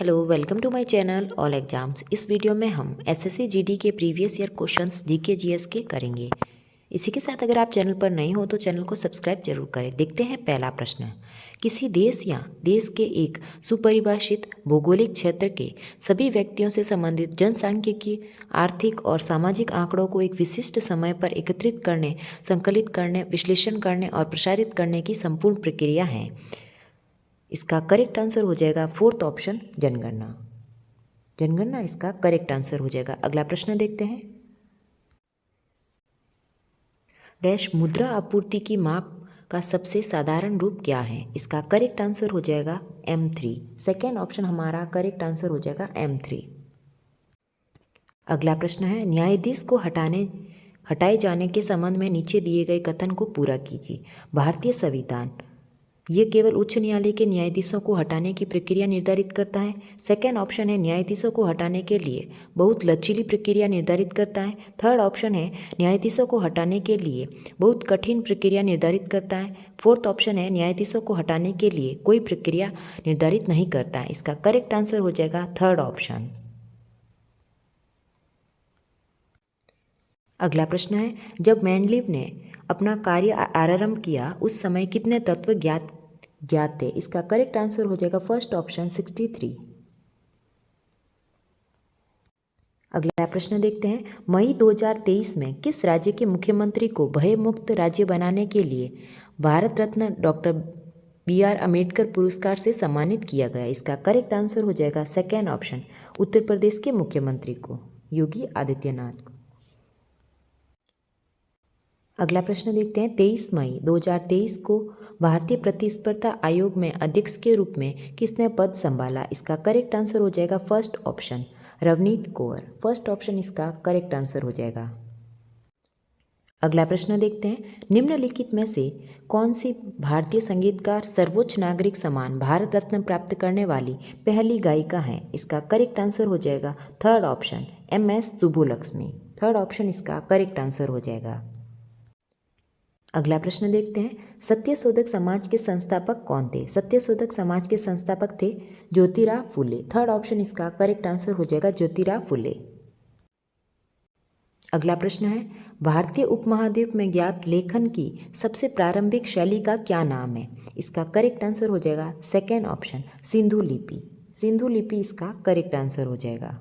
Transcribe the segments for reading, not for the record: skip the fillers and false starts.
Hello, welcome to my channel all exams. इस video में हम एसएससी जीडी के previous year questions GK GS के करेंगे। इसी के साथ अगर आप चैनल पर नए हो तो चैनल को सब्सक्राइब जरूर करें। देखते हैं पहला प्रश्न। किसी देश या देश के एक सुपरिभाषित भौगोलिक क्षेत्र के सभी व्यक्तियों से संबंधित जनसांख्यिकी, आर्थिक और सामाजिक आंकड़ों को एक विशिष्ट समय पर एकत्रित करने, संकलित करने, विश्लेषण करने और प्रसारित करने की संपूर्ण प्रक्रिया है। इसका करेक्ट आंसर हो जाएगा फोर्थ ऑप्शन, जनगणना। जनगणना इसका करेक्ट आंसर हो जाएगा। अगला प्रश्न देखते हैं। डैश मुद्रा आपूर्ति की माप का सबसे साधारण रूप क्या है? इसका करेक्ट आंसर हो जाएगा M3। सेकेंड ऑप्शन हमारा करेक्ट आंसर हो जाएगा M3। अगला प्रश्न है, न्यायाधीश को हटाए जाने के संबंध में नीचे दिए गए कथन को पूरा कीजिए। भारतीय संविधान ये केवल उच्च न्यायालय के न्यायाधीशों को हटाने की प्रक्रिया निर्धारित करता है। सेकेंड ऑप्शन है, न्यायाधीशों को हटाने के लिए बहुत लचीली प्रक्रिया निर्धारित करता है। थर्ड ऑप्शन है, न्यायाधीशों को हटाने के लिए बहुत कठिन प्रक्रिया निर्धारित करता है। फोर्थ ऑप्शन है, न्यायाधीशों को हटाने के लिए कोई प्रक्रिया निर्धारित नहीं करता है। इसका करेक्ट आंसर हो जाएगा थर्ड ऑप्शन। अगला प्रश्न है, जब मेंडलीव ने अपना कार्य आरंभ किया उस समय कितने तत्व ज्ञात थे? इसका करेक्ट आंसर हो जाएगा फर्स्ट ऑप्शन 63। अगला प्रश्न देखते हैं, मई 2023 में किस राज्य के मुख्यमंत्री को भय मुक्त राज्य बनाने के लिए भारत रत्न डॉक्टर BR अम्बेडकर पुरस्कार से सम्मानित किया गया? इसका करेक्ट आंसर हो जाएगा सेकेंड ऑप्शन, उत्तर प्रदेश के मुख्यमंत्री को, योगी आदित्यनाथ को। अगला प्रश्न देखते हैं, 23 मई 2023 को भारतीय प्रतिस्पर्धा आयोग में अध्यक्ष के रूप में किसने पद संभाला? इसका करेक्ट आंसर हो जाएगा first option, Ravneet Kaur. First option इसका करेक्ट आंसर हो जाएगा। अगला प्रश्न देखते हैं, निम्नलिखित में से कौन सी भारतीय संगीतकार सर्वोच्च नागरिक सम्मान भारत रत्न प्राप्त करने वाली पहली गायिका है? इसका करेक्ट आंसर हो जाएगा third option, MS Subbulakshmi. Third option इसका करेक्ट आंसर हो जाएगा। अगला प्रश्न देखते हैं, सत्यशोधक समाज के संस्थापक कौन थे? सत्यशोधक समाज के संस्थापक थे ज्योतिराव फुले। थर्ड ऑप्शन इसका करेक्ट आंसर हो जाएगा ज्योतिराव फुले। अगला प्रश्न है, भारतीय उपमहाद्वीप में ज्ञात लेखन की सबसे प्रारंभिक शैली का क्या नाम है? इसका करेक्ट आंसर हो जाएगा सेकेंड ऑप्शन, सिंधु लिपि। सिंधु लिपि इसका करेक्ट आंसर हो जाएगा।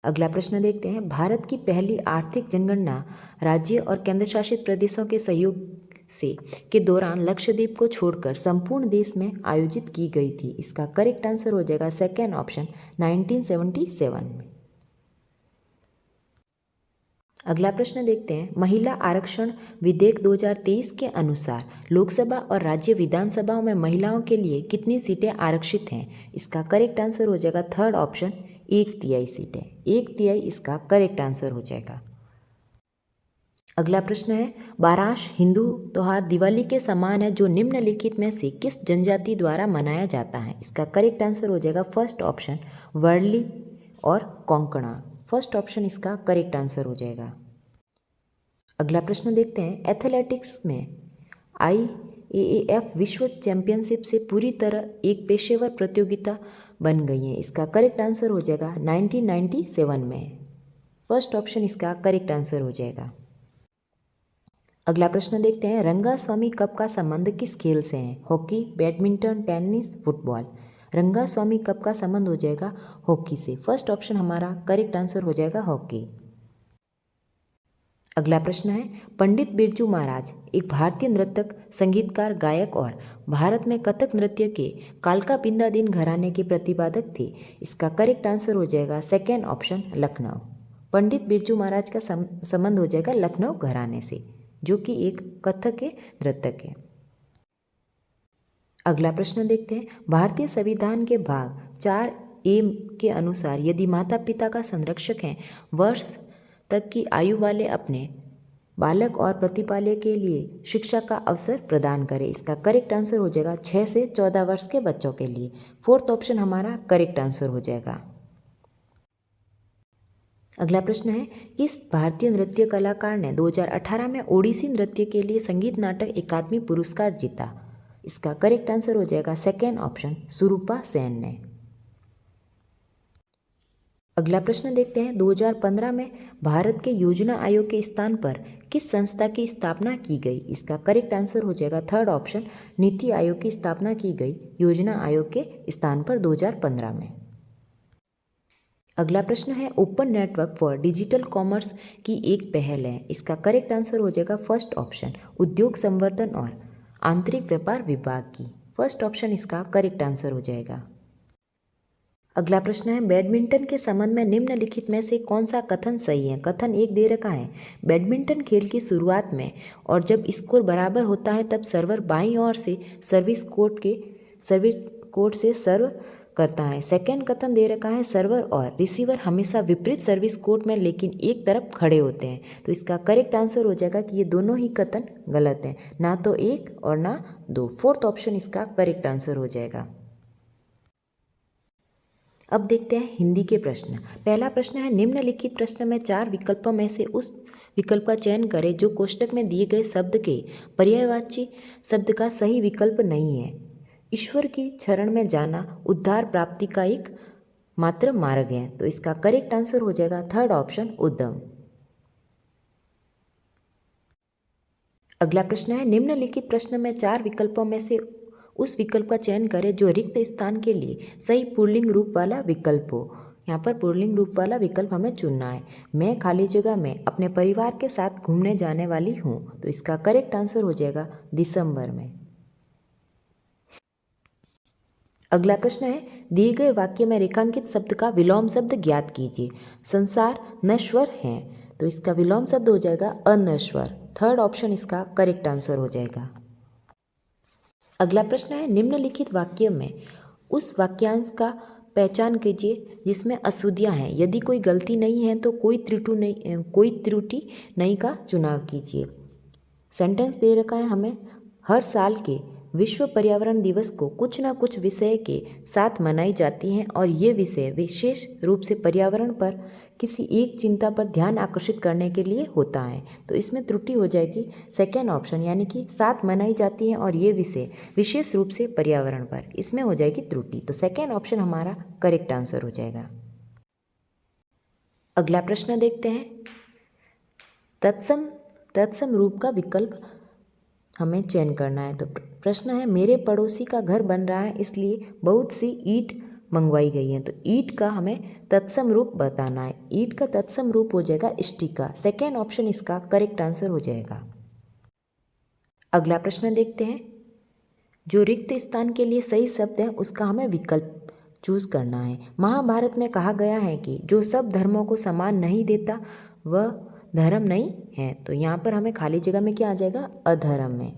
अगला प्रश्न देखते हैं, भारत की पहली आर्थिक जनगणना राज्य और केंद्रशासित प्रदेशों के सहयोग से के दौरान लक्षद्वीप को छोड़कर संपूर्ण देश में आयोजित की गई थी। इसका करेक्ट आंसर हो जाएगा सेकेंड ऑप्शन, 1977 में। अगला प्रश्न देखते हैं, महिला आरक्षण विधेयक 2023 के अनुसार लोकसभा और राज्य विधानसभाओं में महिलाओं के लिए कितनी सीटें आरक्षित हैं? इसका करेक्ट आंसर हो जाएगा थर्ड ऑप्शन, 1/3 सीटें। 1/3 इसका करेक्ट आंसर हो जाएगा। अगला प्रश्न है, बाराश हिंदू त्योहार दिवाली के समान है जो निम्नलिखित में से किस जनजाति द्वारा मनाया जाता है? इसका करेक्ट आंसर हो जाएगा फर्स्ट ऑप्शन, वर्ली और कोंकणा। फर्स्ट ऑप्शन इसका करेक्ट आंसर हो जाएगा। अगला प्रश्न देखते हैं, एथलेटिक्स में IAAF विश्व चैंपियनशिप से पूरी तरह एक पेशेवर प्रतियोगिता बन गई है। इसका करेक्ट आंसर हो जाएगा 1997 में। फर्स्ट ऑप्शन इसका करेक्ट आंसर हो जाएगा। अगला प्रश्न देखते हैं, रंगास्वामी कप का संबंध किस खेल से है? Hockey, badminton, tennis, football. Rangaswamy cup का संबंध हो जाएगा हॉकी से। फर्स्ट ऑप्शन हमारा करेक्ट आंसर हो जाएगा हॉकी। अगला प्रश्न है, पंडित बिरजू महाराज एक भारतीय नर्तक, संगीतकार, गायक और भारत में कथक नृत्य के कालका बिंदादीन घराने के प्रतिपादक थे। इसका करेक्ट आंसर हो जाएगा सेकेंड ऑप्शन, लखनऊ। पंडित बिरजू महाराज का संबंध हो जाएगा लखनऊ घराने से, जो कि एक कथक के नृतक है। अगला प्रश्न देखते हैं, भारतीय संविधान के भाग 4A के अनुसार यदि माता पिता का संरक्षक हैं वर्ष तक की आयु वाले अपने बालक और प्रतिपाल्य के लिए शिक्षा का अवसर प्रदान करें। इसका करेक्ट आंसर हो जाएगा 6 से 14 वर्ष के बच्चों के लिए। फोर्थ ऑप्शन हमारा करेक्ट आंसर हो जाएगा। अगला प्रश्न है, किस भारतीय नृत्य कलाकार ने 2018 में ओडिसी नृत्य के लिए संगीत नाटक अकादमी पुरस्कार जीता? इसका करेक्ट आंसर हो जाएगा सेकेंड ऑप्शन, सुरूपा सेन ने। अगला प्रश्न देखते हैं, 2015 में भारत के योजना आयोग के स्थान पर किस संस्था की स्थापना की गई? इसका करेक्ट आंसर हो जाएगा थर्ड ऑप्शन, नीति आयोग की स्थापना की गई योजना आयोग के स्थान पर 2015 में। अगला प्रश्न है, open network for digital commerce की एक पहल है। इसका करेक्ट आंसर हो जाएगा फर्स्ट ऑप्शन, उद्योग संवर्धन और आंतरिक व्यापार विभाग की। फर्स्ट ऑप्शन इसका करेक्ट आंसर हो जाएगा। अगला प्रश्न है, बैडमिंटन के संबंध में निम्नलिखित में से कौन सा कथन सही है? कथन एक दे रखा है, बैडमिंटन खेल की शुरुआत में और जब स्कोर बराबर होता है तब सर्वर बाईं ओर से सर्विस कोर्ट से सर्व करता है। सेकेंड कथन दे रखा है, सर्वर और रिसीवर हमेशा विपरीत सर्विस कोर्ट में लेकिन एक तरफ खड़े होते हैं। तो इसका करेक्ट आंसर हो जाएगा कि ये दोनों ही कथन गलत हैं, ना तो एक और ना दो। फोर्थ ऑप्शन इसका करेक्ट आंसर हो जाएगा। अब देखते हैं हिंदी के प्रश्न। पहला प्रश्न है, निम्नलिखित प्रश्न में 4 विकल्पों में से उस विकल्प का चयन करें जो कोष्ठक में दिए गए शब्द के पर्यायवाची शब्द का सही विकल्प नहीं है। ईश्वर की शरण में जाना उद्धार प्राप्ति का एक मात्र मार्ग है। तो इसका करेक्ट आंसर हो जाएगा थर्ड ऑप्शन, उद्यम। अगला प्रश्न है, निम्नलिखित प्रश्न में 4 विकल्पों में से उस विकल्प का चयन करें जो रिक्त स्थान के लिए सही पुल्लिंग रूप वाला विकल्प हो। यहाँ पर पुल्लिंग रूप वाला विकल्प हमें चुनना है। मैं खाली जगह में अपने परिवार के साथ घूमने जाने वाली हूँ। तो इसका करेक्ट आंसर हो जाएगा दिसंबर में। अगला प्रश्न है, दिए गए वाक्य में रेखांकित शब्द का विलोम शब्द ज्ञात कीजिए। संसार नश्वर है, तो इसका विलोम शब्द हो जाएगा अनश्वर। थर्ड ऑप्शन इसका करेक्ट आंसर हो जाएगा। अगला प्रश्न है, निम्नलिखित वाक्य में उस वाक्यांश का पहचान कीजिए जिसमें अशुद्धियाँ हैं। यदि कोई गलती नहीं है तो कोई त्रुटि नहीं का चुनाव कीजिए। सेंटेंस दे रखा है हमें, हर साल के विश्व पर्यावरण दिवस को कुछ न कुछ विषय के साथ मनाई जाती हैं और ये विषय विशेष रूप से पर्यावरण पर किसी एक चिंता पर ध्यान आकर्षित करने के लिए होता है। तो इसमें त्रुटि हो जाएगी सेकेंड ऑप्शन, यानी कि साथ मनाई जाती हैं और ये विषय विशेष रूप से पर्यावरण पर, इसमें हो जाएगी त्रुटि। तो सेकेंड ऑप्शन हमारा करेक्ट आंसर हो जाएगा। अगला प्रश्न देखते हैं, तत्सम रूप का विकल्प हमें चयन करना है। तो प्रश्न है, मेरे पड़ोसी का घर बन रहा है इसलिए बहुत सी ईंट मंगवाई गई है। तो ईंट का हमें तत्सम रूप बताना है। ईंट का तत्सम रूप हो जाएगा स्टिका। सेकेंड ऑप्शन इसका करेक्ट आंसर हो जाएगा। अगला प्रश्न देखते हैं, जो रिक्त स्थान के लिए सही शब्द है उसका हमें विकल्प चूज करना है। महाभारत में कहा गया है कि जो सब धर्मों को समान नहीं देता वह धर्म नहीं है। तो यहाँ पर हमें खाली जगह में क्या आ जाएगा, अधर्म में।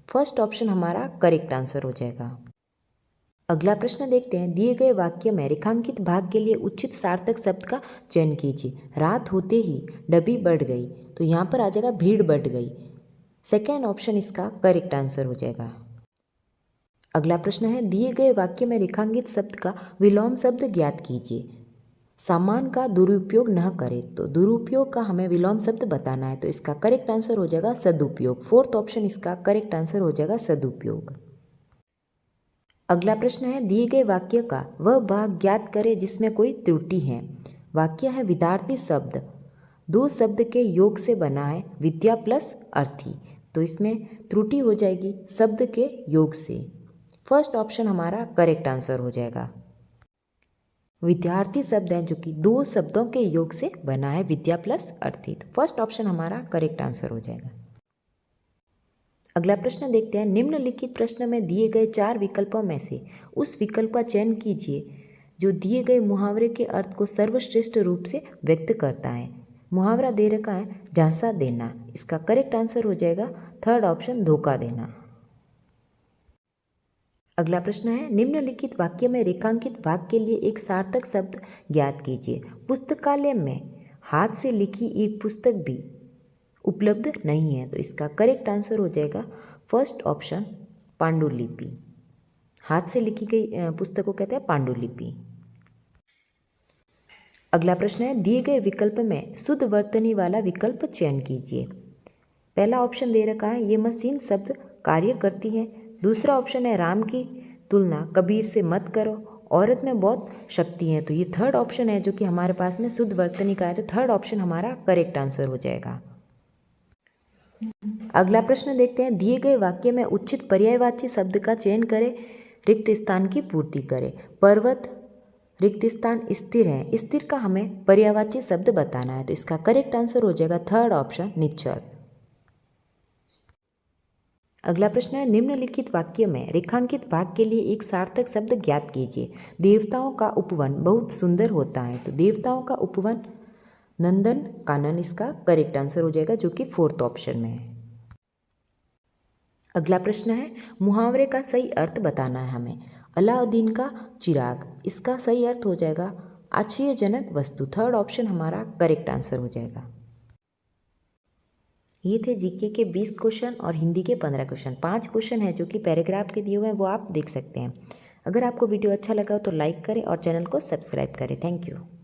फर्स्ट ऑप्शन हमारा करेक्ट आंसर हो जाएगा। अगला प्रश्न देखते हैं, दिए गए वाक्य में रेखांकित भाग के लिए उचित सार्थक शब्द का चयन कीजिए। रात होते ही डब्बी बढ़ गई, तो यहाँ पर आ जाएगा भीड़ बढ़ गई। सेकेंड ऑप्शन इसका करेक्ट आंसर हो जाएगा। अगला प्रश्न है, दिए गए वाक्य में रेखांकित शब्द का विलोम शब्द ज्ञात कीजिए। सामान का दुरुपयोग न करें, तो दुरुपयोग का हमें विलोम शब्द बताना है। तो इसका करेक्ट आंसर हो जाएगा सदुपयोग। फोर्थ ऑप्शन इसका करेक्ट आंसर हो जाएगा सदुपयोग। अगला प्रश्न है, दिए गए वाक्य का वह भाग ज्ञात करें जिसमें कोई त्रुटि है। वाक्य है, विद्यार्थी शब्द दो शब्द के योग से बना है, विद्या प्लस अर्थी। तो इसमें त्रुटि हो जाएगी शब्द के योग से। फर्स्ट ऑप्शन हमारा करेक्ट आंसर हो जाएगा। विद्यार्थी शब्द है जो कि दो शब्दों के योग से बना है, विद्या प्लस अर्थी। तो फर्स्ट ऑप्शन हमारा करेक्ट आंसर हो जाएगा। अगला प्रश्न देखते हैं, निम्नलिखित प्रश्न में दिए गए 4 विकल्पों में से उस विकल्प का चयन कीजिए जो दिए गए मुहावरे के अर्थ को सर्वश्रेष्ठ रूप से व्यक्त करता है। मुहावरा दे रखा है झांसा देना, इसका करेक्ट आंसर हो जाएगा थर्ड ऑप्शन, धोखा देना। अगला प्रश्न है, निम्नलिखित वाक्य में रेखांकित भाग के लिए एक सार्थक शब्द ज्ञात कीजिए। पुस्तकालय में हाथ से लिखी एक पुस्तक भी उपलब्ध नहीं है। तो इसका करेक्ट आंसर हो जाएगा फर्स्ट ऑप्शन, पांडुलिपि। हाथ से लिखी गई पुस्तक को कहते हैं पांडुलिपि। अगला प्रश्न है, दिए गए विकल्प में शुद्ध वर्तनी वाला विकल्प चयन कीजिए। पहला ऑप्शन दे रखा है, ये मशीन शब्द कार्य करती है। दूसरा ऑप्शन है, राम की तुलना कबीर से मत करो। औरत में बहुत शक्ति है, तो ये थर्ड ऑप्शन है जो कि हमारे पास में शुद्ध वर्तनी का है, तो थर्ड ऑप्शन हमारा करेक्ट आंसर हो जाएगा। अगला प्रश्न देखते हैं, दिए गए वाक्य में उचित पर्यायवाची शब्द का चयन करें, रिक्त स्थान की पूर्ति करें। पर्वत रिक्त स्थान स्थिर है, स्थिर का हमें पर्यायवाची शब्द बताना है, तो इसका करेक्ट आंसर हो जाएगा थर्ड ऑप्शन निश्चल। अगला प्रश्न है, निम्नलिखित वाक्य में रेखांकित भाग के लिए एक सार्थक शब्द ज्ञात कीजिए। देवताओं का उपवन बहुत सुंदर होता है, तो देवताओं का उपवन नंदन कानन इसका करेक्ट आंसर हो जाएगा, जो कि फोर्थ ऑप्शन में है। अगला प्रश्न है, मुहावरे का सही अर्थ बताना है हमें। अलाउद्दीन का चिराग, इसका सही अर्थ हो जाएगा आश्चर्यजनक वस्तु, थर्ड ऑप्शन हमारा करेक्ट आंसर हो जाएगा। ये थे जीके के 20 क्वेश्चन और हिंदी के 15 क्वेश्चन। 5 क्वेश्चन है जो कि पैराग्राफ के दिए हुए हैं, वो आप देख सकते हैं। अगर आपको वीडियो अच्छा लगा तो लाइक करें और चैनल को सब्सक्राइब करें। Thank you.